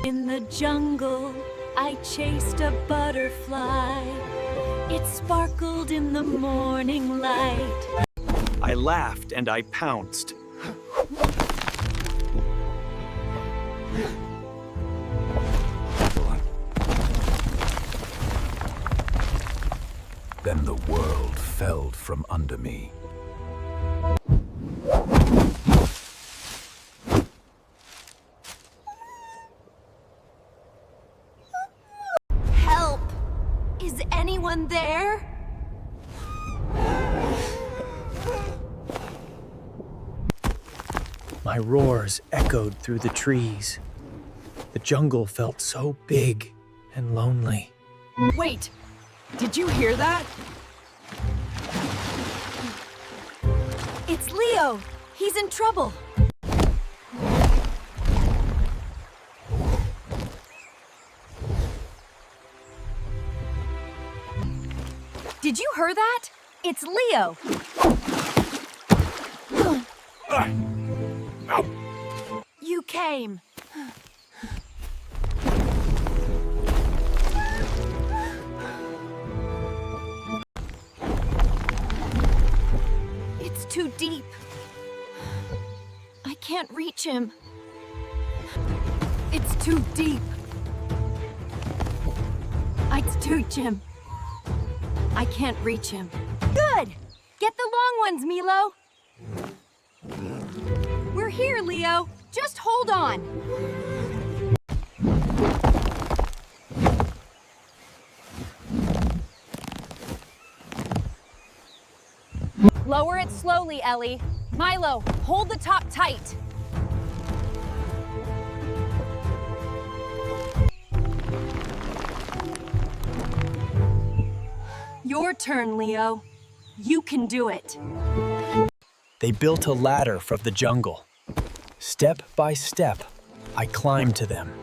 In the jungle, I chased a butterfly. It sparkled in the morning light. I laughed and I pounced. Then the world fell from under me. Help! Is anyone there? My roars echoed through the trees. The jungle felt so big and lonely. Wait! Did you hear that? It's Leo! He's in trouble! Did you hear that? It's Leo! You came! It's too deep. I can't reach him. It's too deep. It's too Jim. I can't reach him. Good! Get the long ones, Milo! We're here, Leo. Just hold on. Lower it slowly, Ellie. Milo, hold the top tight. Your turn, Leo. You can do it. They built a ladder from the jungle. Step by step, I climbed to them.